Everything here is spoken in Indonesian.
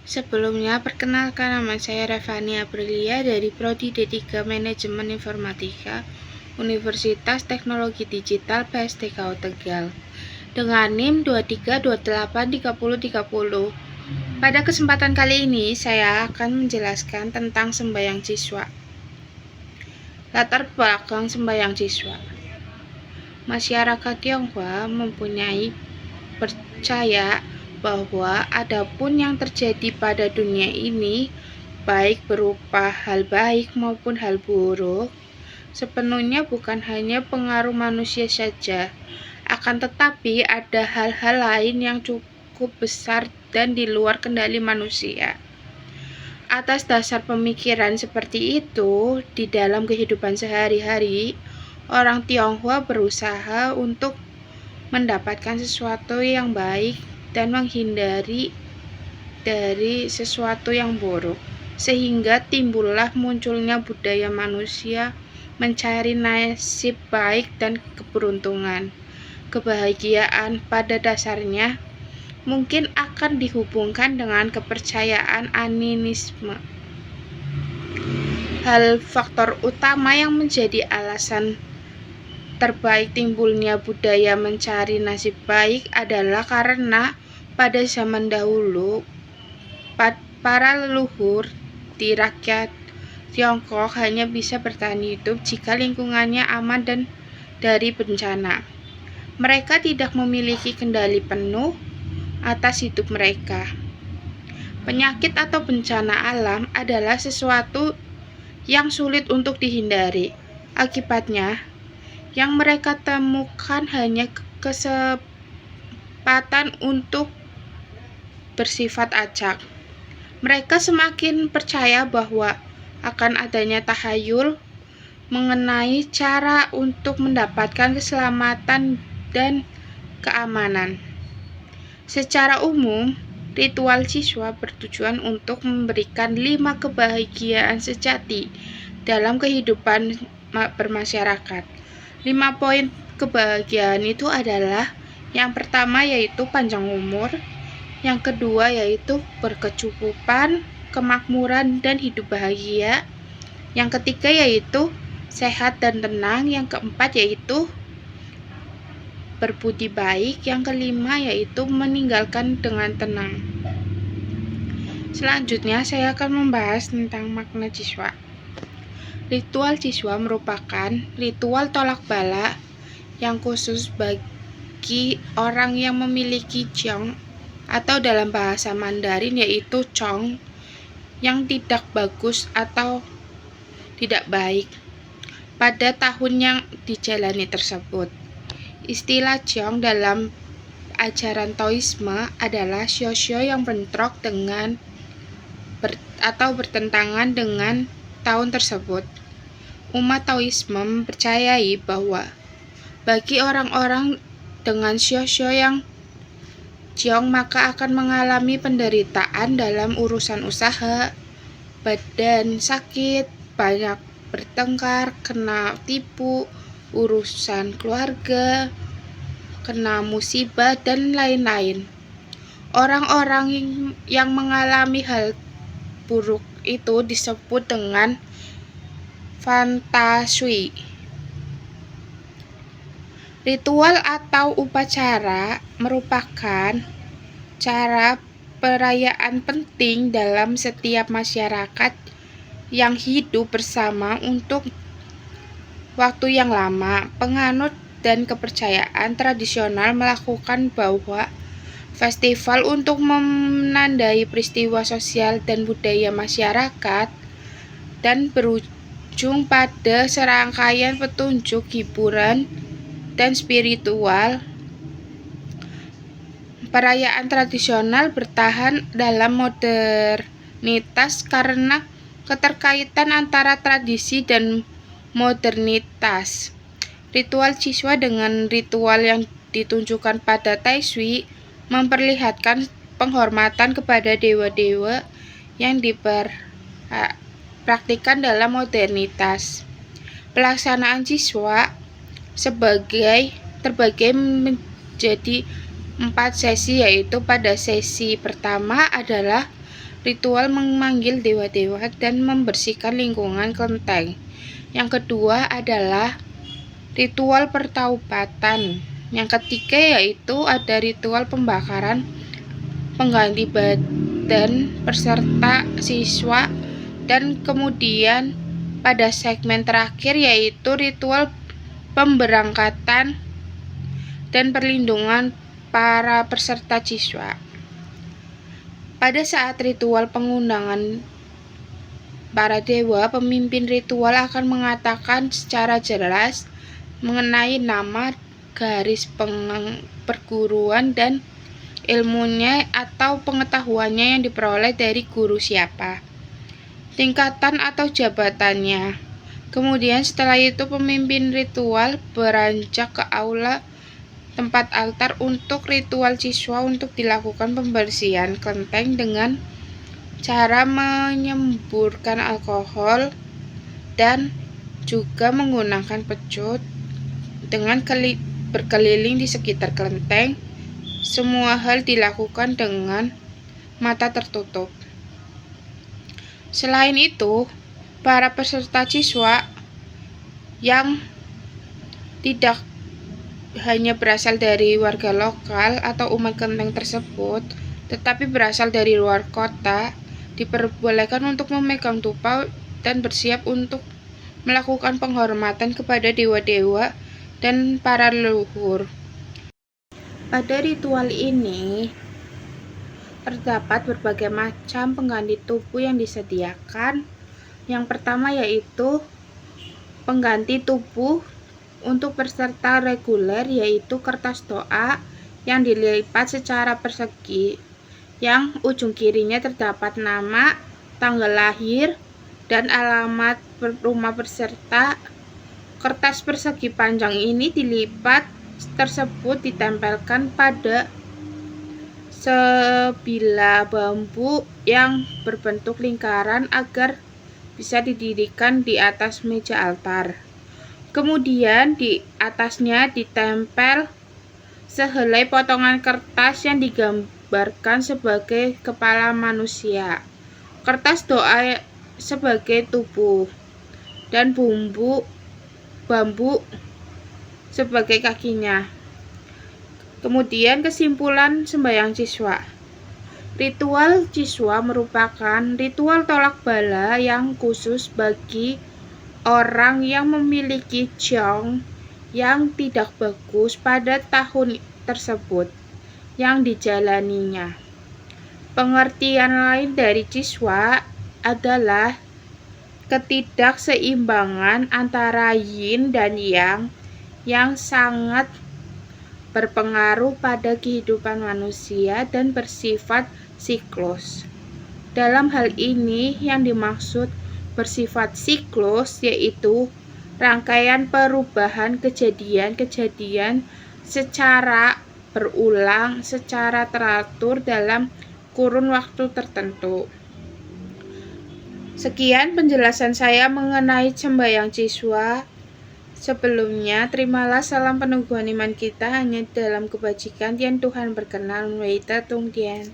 Sebelumnya, perkenalkan nama saya Revani Aprilia dari Prodi D3 Manajemen Informatika Universitas Teknologi Digital PSTKU Tegal dengan NIM 23283030. Pada kesempatan kali ini, saya akan menjelaskan tentang sembahyang siswa. Latar belakang sembahyang siswa. Masyarakat Tionghoa mempunyai percaya bahwa adapun yang terjadi pada dunia ini, baik berupa hal baik maupun hal buruk, sepenuhnya bukan hanya pengaruh manusia saja, akan tetapi ada hal-hal lain yang cukup besar dan di luar kendali manusia. Atas dasar pemikiran seperti itu, di dalam kehidupan sehari-hari, orang Tionghoa berusaha untuk mendapatkan sesuatu yang baik dan menghindari dari sesuatu yang buruk, sehingga timbullah munculnya budaya manusia mencari nasib baik dan keberuntungan. Kebahagiaan pada dasarnya mungkin akan dihubungkan dengan kepercayaan animisme. Hal faktor utama yang menjadi alasan terbaik timbulnya budaya mencari nasib baik adalah karena pada zaman dahulu para leluhur di rakyat Tiongkok hanya bisa bertahan hidup jika lingkungannya aman dan dari bencana. Mereka tidak memiliki kendali penuh atas hidup mereka. Penyakit atau bencana alam adalah sesuatu yang sulit untuk dihindari. Akibatnya, yang mereka temukan hanya kesempatan untuk bersifat acak. Mereka semakin percaya bahwa akan adanya tahayul mengenai cara untuk mendapatkan keselamatan dan keamanan. Secara umum, ritual siswa bertujuan untuk memberikan 5 kebahagiaan sejati dalam kehidupan bermasyarakat. 5 poin kebahagiaan itu adalah: yang pertama yaitu panjang umur, yang kedua yaitu berkecukupan, kemakmuran, dan hidup bahagia, yang ketiga yaitu sehat dan tenang, yang keempat yaitu berbudi baik, yang kelima yaitu meninggalkan dengan tenang. Selanjutnya saya akan membahas tentang makna siswa. Ritual siswa merupakan ritual tolak bala yang khusus bagi orang yang memiliki Jiong atau dalam bahasa Mandarin yaitu Chong yang tidak bagus atau tidak baik pada tahun yang dijalani tersebut. Istilah Jiong dalam ajaran Taoisme adalah shio-shio yang bentrok dengan atau bertentangan dengan tahun tersebut. Umat Taoisme mempercayai bahwa bagi orang-orang dengan shio-shio yang Jiong maka akan mengalami penderitaan dalam urusan usaha, badan sakit, banyak bertengkar, kena tipu, urusan keluarga, kena musibah, dan lain-lain. Orang-orang yang mengalami hal buruk itu disebut dengan fantasui. Ritual atau upacara merupakan cara perayaan penting dalam setiap masyarakat yang hidup bersama untuk waktu yang lama. Penganut dan kepercayaan tradisional melakukan bahwa festival untuk menandai peristiwa sosial dan budaya masyarakat dan berujung pada serangkaian petunjuk hiburan dan spiritual. Perayaan tradisional bertahan dalam modernitas karena keterkaitan antara tradisi dan modernitas. Ritual siswa dengan ritual yang ditunjukkan pada Tai Sui memperlihatkan penghormatan kepada dewa-dewa yang dipraktikkan dalam modernitas. Pelaksanaan siswa terbagi menjadi 4 sesi, yaitu pada sesi pertama adalah ritual memanggil dewa-dewa dan membersihkan lingkungan kelenteng. Yang kedua adalah ritual pertaubatan. Yang ketiga yaitu ada ritual pembakaran pengganti badan peserta siswa, dan kemudian pada segmen terakhir yaitu ritual pemberangkatan dan perlindungan para peserta siswa. Pada saat ritual pengundangan para dewa, pemimpin ritual akan mengatakan secara jelas mengenai nama, garis perguruan, dan ilmunya atau pengetahuannya yang diperoleh dari guru siapa, tingkatan atau jabatannya. Kemudian setelah itu pemimpin ritual beranjak ke aula tempat altar untuk ritual siswa untuk dilakukan pembersihan kelenteng dengan cara menyemburkan alkohol dan juga menggunakan pecut dengan berkeliling di sekitar kelenteng. Semua hal dilakukan dengan mata tertutup. Selain itu, para peserta siswa yang tidak hanya berasal dari warga lokal atau umat kelenteng tersebut, tetapi berasal dari luar kota, diperbolehkan untuk memegang tupai dan bersiap untuk melakukan penghormatan kepada dewa-dewa dan para leluhur. Pada ritual ini terdapat berbagai macam pengganti tubuh yang disediakan. Yang pertama yaitu pengganti tubuh untuk peserta reguler, yaitu kertas doa yang dilipat secara persegi, yang ujung kirinya terdapat nama, tanggal lahir, dan alamat rumah peserta. Kertas persegi panjang ini dilipat tersebut ditempelkan pada sebilah bambu yang berbentuk lingkaran agar bisa didirikan di atas meja altar. Kemudian di atasnya ditempel sehelai potongan kertas yang digambarkan sebagai kepala manusia, kertas doa sebagai tubuh, dan bambu sebagai kakinya. Kemudian kesimpulan sembahyang siswa. Ritual siswa merupakan ritual tolak bala yang khusus bagi orang yang memiliki jong yang tidak bagus pada tahun tersebut yang dijalaninya. Pengertian lain dari siswa adalah ketidakseimbangan antara yin dan yang sangat berpengaruh pada kehidupan manusia dan bersifat siklus. Dalam hal ini yang dimaksud bersifat siklus yaitu rangkaian perubahan kejadian-kejadian secara berulang secara teratur dalam kurun waktu tertentu. Sekian penjelasan saya mengenai sembahyang siswa. Sebelumnya, terimalah salam peneguhan iman kita hanya dalam kebajikan yang Tuhan berkenan. Weita Tung Dian.